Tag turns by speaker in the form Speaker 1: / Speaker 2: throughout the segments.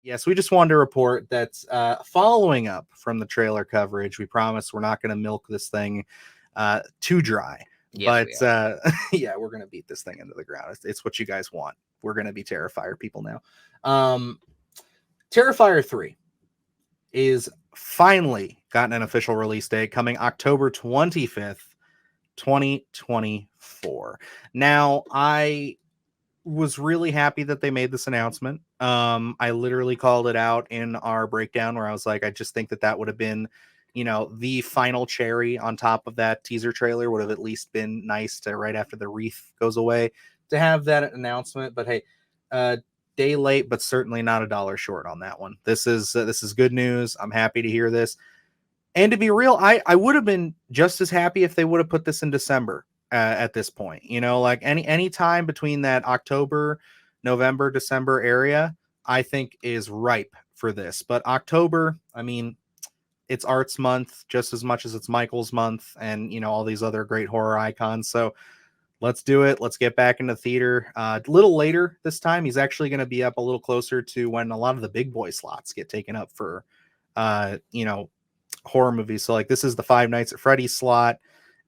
Speaker 1: Yes, we just wanted to report that following up from the trailer coverage, we promise we're not going to milk this thing too dry.
Speaker 2: Yes,
Speaker 1: But
Speaker 2: we are.
Speaker 1: yeah, we're going to beat this thing into the ground. It's what you guys want. We're going to be Terrifier people now. Um, Terrifier 3 is finally gotten an official release date coming October 25th, 2024. Now, I was really happy that they made this announcement. I literally called it out in our breakdown where I was like, I just think that that would have been, the final cherry on top of that teaser trailer would have at least been nice to right after the wreath goes away to have that announcement. But hey, day late, but certainly not a dollar short on that one. This is good news. I'm happy to hear this. And to be real, I would have been just as happy if they would have put this in December at this point. Like any time between that October, November, December area, I think is ripe for this. But October, I mean, it's Arts Month just as much as it's Michael's month, and all these other great horror icons. So let's do it. Let's get back into theater. A little later this time, he's actually going to be up a little closer to when a lot of the big boy slots get taken up for, horror movies. So like this is the Five Nights at Freddy's slot,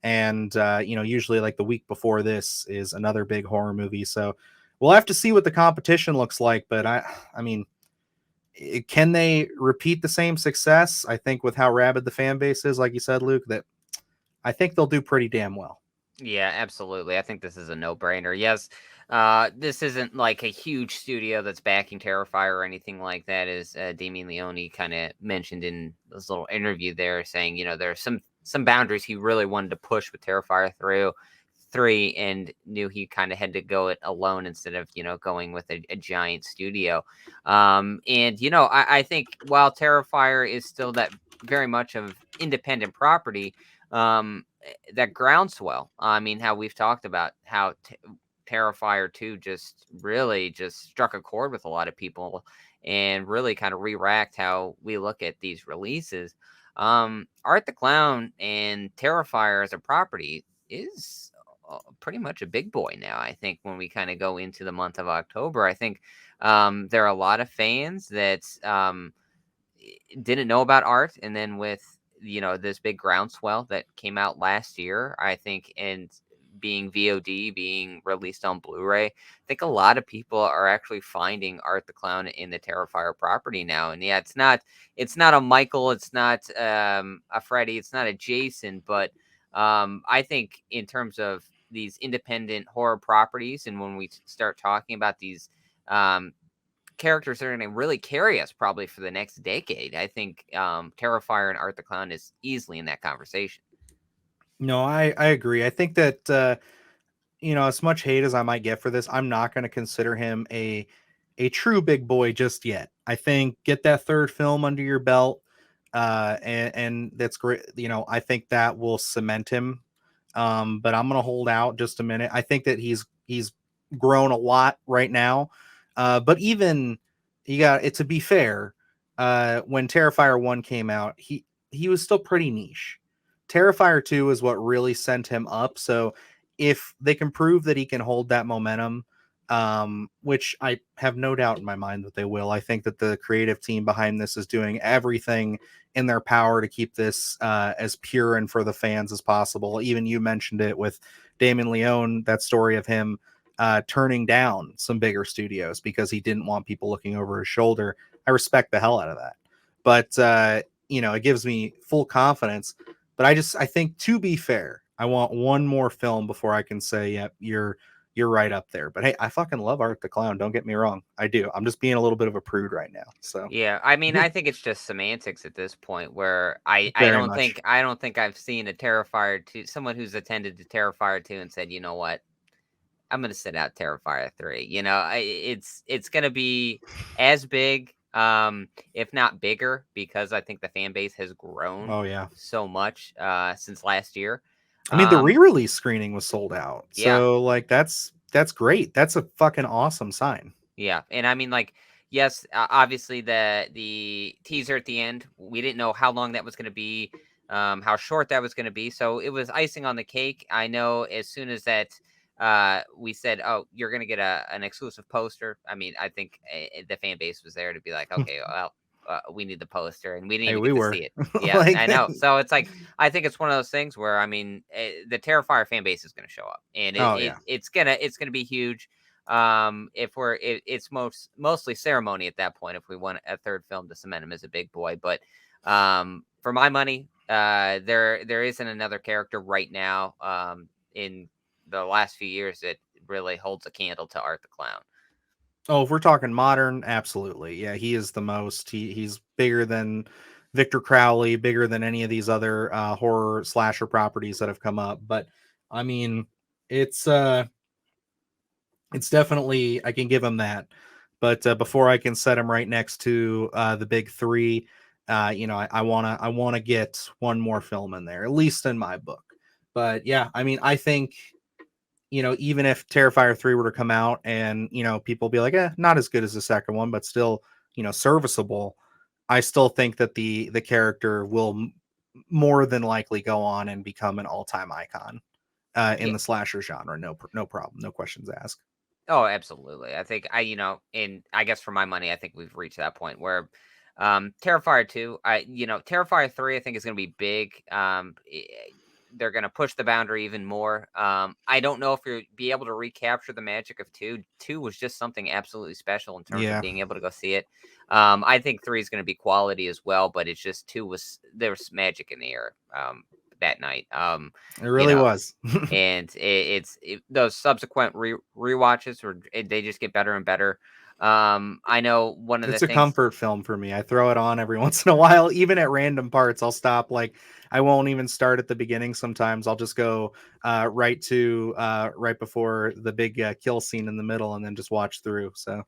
Speaker 1: and usually like the week before this is another big horror movie. So we'll have to see what the competition looks like. But I mean, can they repeat the same success? I think with how rabid the fan base is, like you said, Luke, that I think they'll do pretty damn well.
Speaker 2: Yeah, absolutely. I think this is a no-brainer. Yes, this isn't like a huge studio that's backing Terrifier or anything like that, as Damien Leone kind of mentioned in this little interview there, saying, there are some boundaries he really wanted to push with Terrifier through 3 and knew he kind of had to go it alone instead of, going with a giant studio. And, I think while Terrifier is still that very much of independent property, that groundswell. I mean, how we've talked about how Terrifier 2 just really just struck a chord with a lot of people and really kind of re-racked how we look at these releases. Art the Clown and Terrifier as a property is pretty much a big boy now. I think when we kind of go into the month of October, I think there are a lot of fans that didn't know about Art, and then with this big groundswell that came out last year, I think, and being VOD, being released on Blu-ray, I think a lot of people are actually finding Art the Clown in the Terrifier property now. And yeah, it's not a Michael, it's not a Freddy, it's not a Jason, but I think in terms of these independent horror properties, and when we start talking about these characters that are going to really carry us probably for the next decade, I think Terrifier and Art the Clown is easily in that conversation.
Speaker 1: No, I agree. I think that as much hate as I might get for this, I'm not going to consider him a true big boy just yet. I think get that third film under your belt, and that's great. I think that will cement him. But I'm going to hold out just a minute. I think that he's grown a lot right now. But even you got it, to be fair, when Terrifier 1 came out, he was still pretty niche. Terrifier 2 is what really sent him up. So if they can prove that he can hold that momentum, which I have no doubt in my mind that they will, I think that the creative team behind this is doing everything in their power to keep this as pure and for the fans as possible. Even you mentioned it with Damon Leone, that story of him turning down some bigger studios because he didn't want people looking over his shoulder. I respect the hell out of that. But, it gives me full confidence. But I think, to be fair, I want one more film before I can say, yep, you're right up there. But hey, I fucking love Art the Clown. Don't get me wrong. I do. I'm just being a little bit of a prude right now. So
Speaker 2: Yeah, I mean, I think it's just semantics at this point, where I
Speaker 1: very
Speaker 2: don't
Speaker 1: much.
Speaker 2: think I've seen a Terrifier 2, someone who's attended to Terrifier 2 and said, you know what, I'm gonna sit out Terrifier 3. It's gonna be as big, if not bigger, because I think the fan base has grown
Speaker 1: Oh yeah.
Speaker 2: so much since last year.
Speaker 1: I mean, the
Speaker 2: Um,
Speaker 1: re-release screening was sold out.
Speaker 2: yeah,
Speaker 1: So like that's great. That's a fucking awesome sign.
Speaker 2: yeah, and I mean, like, yes, obviously the teaser at the end, we didn't know how long that was gonna be, how short that was gonna be, so it was icing on the cake. I know as soon as that we said, "Oh, you're gonna get an exclusive poster." I mean, I think the fan base was there to be like, "Okay, well, we need the poster," and we didn't
Speaker 1: Hey,
Speaker 2: even
Speaker 1: we
Speaker 2: get to
Speaker 1: were
Speaker 2: see it. Yeah,
Speaker 1: like,
Speaker 2: I know. So it's like I think it's one of those things where I mean, the Terrifier fan base is going to show up, and
Speaker 1: oh yeah.
Speaker 2: it's gonna be huge. If it's mostly ceremony at that point. If we want a third film to cement him as a big boy, but for my money, there isn't another character right now. In the last few years that really holds a candle to Art the Clown.
Speaker 1: Oh, if we're talking modern, absolutely. Yeah, he is the most. He's bigger than Victor Crowley, bigger than any of these other horror slasher properties that have come up. But I mean, it's uh it's definitely, I can give him that. But before I can set him right next to the big three, I wanna get one more film in there, at least in my book. But yeah, I mean, I think, even if Terrifier 3 were to come out and, people be like, not as good as the second one, but still, serviceable, I still think that the character will more than likely go on and become an all-time icon in
Speaker 2: Yeah.
Speaker 1: the slasher genre. No problem. No questions asked.
Speaker 2: Oh, absolutely. I think and I guess for my money, I think we've reached that point where Terrifier 2, Terrifier 3 I think is going to be big. They're going to push the boundary even more. I don't know if you'll be able to recapture the magic of 2. 2 was just something absolutely special in terms of
Speaker 1: Yeah,
Speaker 2: being able to go see it. I think 3 is going to be quality as well, but it's just 2 was there was magic in the air that night.
Speaker 1: it
Speaker 2: You
Speaker 1: really
Speaker 2: know,
Speaker 1: was.
Speaker 2: and those subsequent rewatches they just get better and better. I know one of the
Speaker 1: It's a
Speaker 2: things.
Speaker 1: comfort film for me. I throw it on every once in a while, even at random parts. I'll stop. Like, I won't even start at the beginning. Sometimes I'll just go right before the big kill scene in the middle, and then just watch through. So